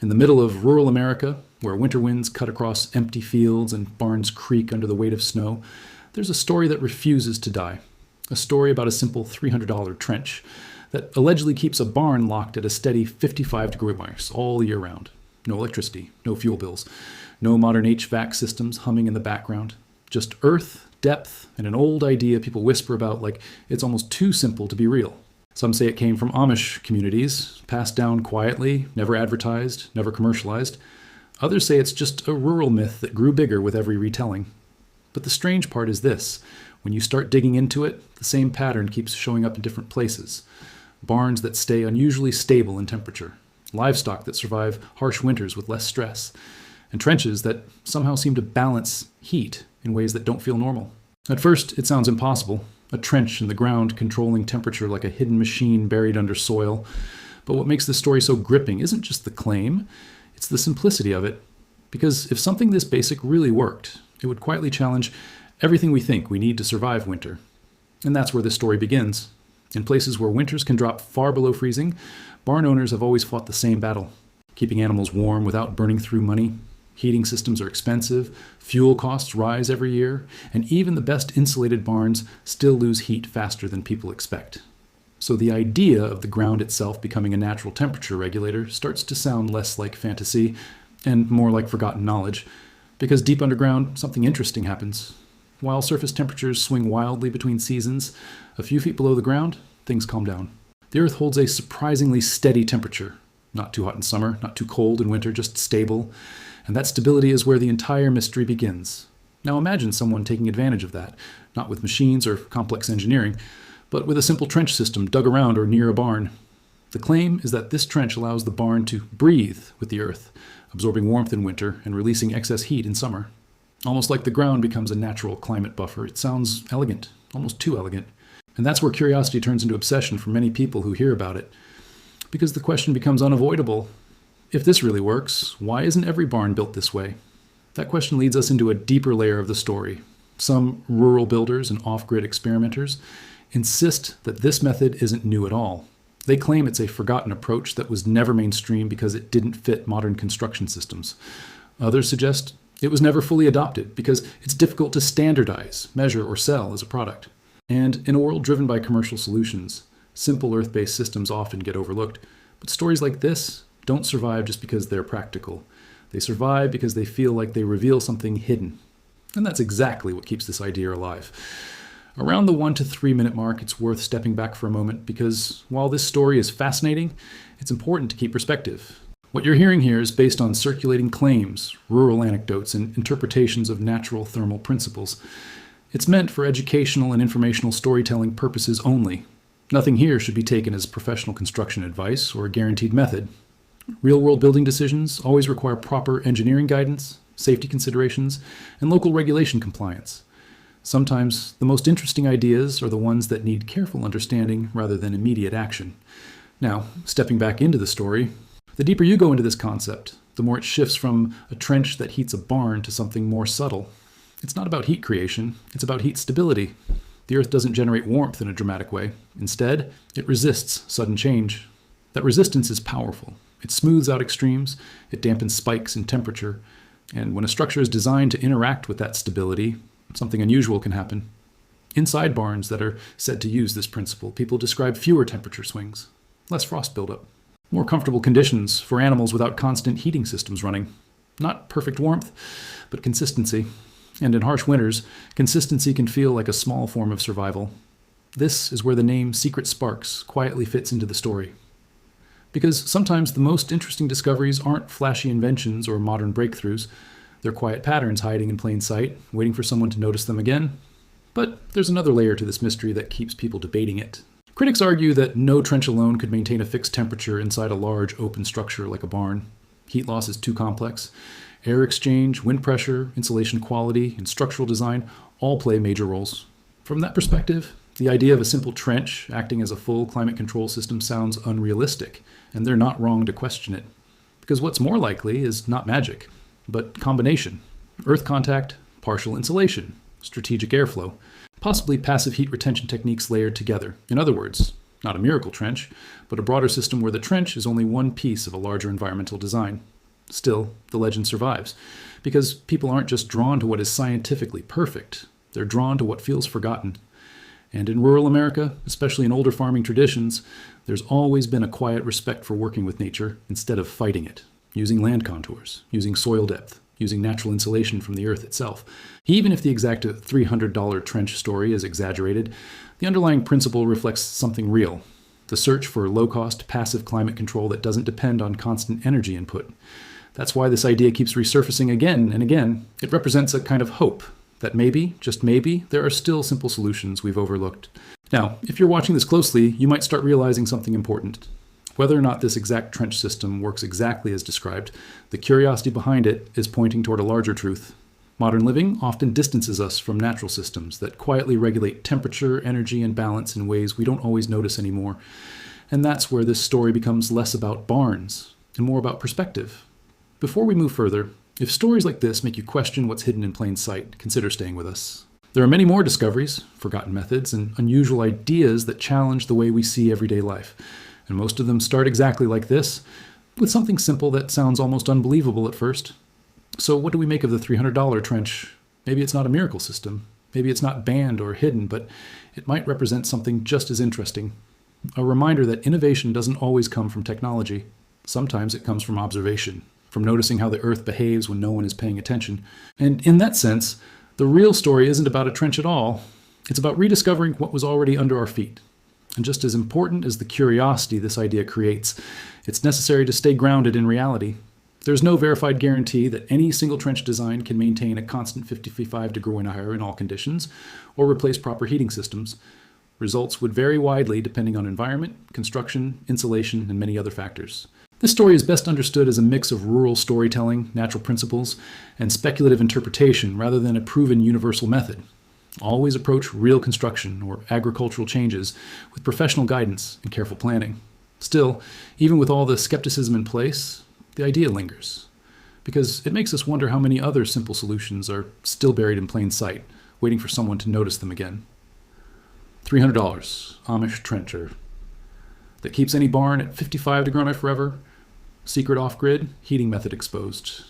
In the middle of rural America, where winter winds cut across empty fields and barns creak under the weight of snow, there's a story that refuses to die. A story about a simple $300 trench that allegedly keeps a barn locked at a steady 55 degree marks all year round. No electricity, no fuel bills, no modern HVAC systems humming in the background. Just earth, depth, and an old idea people whisper about like it's almost too simple to be real. Some say it came from Amish communities, passed down quietly, never advertised, never commercialized. Others say it's just a rural myth that grew bigger with every retelling. But the strange part is this. When you start digging into it, the same pattern keeps showing up in different places. Barns that stay unusually stable in temperature, livestock that survive harsh winters with less stress, and trenches that somehow seem to balance heat in ways that don't feel normal. At first, it sounds impossible. A trench in the ground controlling temperature like a hidden machine buried under soil. But what makes this story so gripping isn't just the claim, it's the simplicity of it. Because if something this basic really worked, it would quietly challenge everything we think we need to survive winter. And that's where this story begins. In places where winters can drop far below freezing, barn owners have always fought the same battle. Keeping animals warm without burning through money. Heating systems are expensive, fuel costs rise every year, and even the best insulated barns still lose heat faster than people expect. So the idea of the ground itself becoming a natural temperature regulator starts to sound less like fantasy and more like forgotten knowledge, because deep underground, something interesting happens. While surface temperatures swing wildly between seasons, a few feet below the ground, things calm down. The Earth holds a surprisingly steady temperature. Not too hot in summer, not too cold in winter, just stable. And that stability is where the entire mystery begins. Now imagine someone taking advantage of that, not with machines or complex engineering, but with a simple trench system dug around or near a barn. The claim is that this trench allows the barn to breathe with the earth, absorbing warmth in winter and releasing excess heat in summer. Almost like the ground becomes a natural climate buffer. It sounds elegant, almost too elegant. And that's where curiosity turns into obsession for many people who hear about it. Because the question becomes unavoidable. If this really works, why isn't every barn built this way? That question leads us into a deeper layer of the story. Some rural builders and off-grid experimenters insist that this method isn't new at all. They claim it's a forgotten approach that was never mainstream because it didn't fit modern construction systems. Others suggest it was never fully adopted because it's difficult to standardize, measure, or sell as a product. And in a world driven by commercial solutions, simple earth-based systems often get overlooked. But stories like this don't survive just because they're practical. They survive because they feel like they reveal something hidden. And that's exactly what keeps this idea alive. Around the 1 to 3 minute mark, it's worth stepping back for a moment because while this story is fascinating, it's important to keep perspective. What you're hearing here is based on circulating claims, rural anecdotes, and interpretations of natural thermal principles. It's meant for educational and informational storytelling purposes only. Nothing here should be taken as professional construction advice or a guaranteed method. Real-world building decisions always require proper engineering guidance, safety considerations, and local regulation compliance. Sometimes the most interesting ideas are the ones that need careful understanding rather than immediate action. Now, stepping back into the story, the deeper you go into this concept, the more it shifts from a trench that heats a barn to something more subtle. It's not about heat creation, it's about heat stability. The Earth doesn't generate warmth in a dramatic way. Instead, it resists sudden change. That resistance is powerful. It smooths out extremes, it dampens spikes in temperature, and when a structure is designed to interact with that stability, something unusual can happen. Inside barns that are said to use this principle, people describe fewer temperature swings, less frost buildup, more comfortable conditions for animals without constant heating systems running. Not perfect warmth, but consistency. And in harsh winters, consistency can feel like a small form of survival. This is where the name Secret Sparks quietly fits into the story. Because sometimes the most interesting discoveries aren't flashy inventions or modern breakthroughs. They're quiet patterns hiding in plain sight, waiting for someone to notice them again. But there's another layer to this mystery that keeps people debating it. Critics argue that no trench alone could maintain a fixed temperature inside a large open structure like a barn. Heat loss is too complex. Air exchange, wind pressure, insulation quality, and structural design all play major roles. From that perspective, the idea of a simple trench acting as a full climate control system sounds unrealistic, and they're not wrong to question it. Because what's more likely is not magic, but combination. Earth contact, partial insulation, strategic airflow, possibly passive heat retention techniques layered together. In other words, Not a miracle trench, but a broader system where the trench is only one piece of a larger environmental design. Still, the legend survives, because people aren't just drawn to what is scientifically perfect. They're drawn to what feels forgotten. And in rural America, especially in older farming traditions, there's always been a quiet respect for working with nature instead of fighting it, using land contours, using soil depth, using natural insulation from the earth itself. Even if the exact $300 trench story is exaggerated, the underlying principle reflects something real: the search for low-cost, passive climate control that doesn't depend on constant energy input. That's why this idea keeps resurfacing again and again. It represents a kind of hope that maybe, just maybe, there are still simple solutions we've overlooked. Now, if you're watching this closely, you might start realizing something important. Whether or not this exact trench system works exactly as described, the curiosity behind it is pointing toward a larger truth. Modern living often distances us from natural systems that quietly regulate temperature, energy, and balance in ways we don't always notice anymore. And that's where this story becomes less about barns and more about perspective. Before we move further, if stories like this make you question what's hidden in plain sight, consider staying with us. There are many more discoveries, forgotten methods, and unusual ideas that challenge the way we see everyday life. And most of them start exactly like this, with something simple that sounds almost unbelievable at first. So what do we make of the $300 trench? Maybe it's not a miracle system. Maybe it's not banned or hidden, but it might represent something just as interesting. A reminder that innovation doesn't always come from technology. Sometimes it comes from observation, from noticing how the earth behaves when no one is paying attention. And in that sense, the real story isn't about a trench at all. It's about rediscovering what was already under our feet. And just as important as the curiosity this idea creates, it's necessary to stay grounded in reality. There's no verified guarantee that any single trench design can maintain a constant 55-degree wind higher in all conditions, or replace proper heating systems. Results would vary widely depending on environment, construction, insulation, and many other factors. This story is best understood as a mix of rural storytelling, natural principles, and speculative interpretation rather than a proven universal method. Always approach real construction or agricultural changes with professional guidance and careful planning. Still, even with all the skepticism in place, the idea lingers, because it makes us wonder how many other simple solutions are still buried in plain sight, waiting for someone to notice them again. $300, Amish trencher, that keeps any barn at 55 degree forever. Secret off-grid heating method exposed.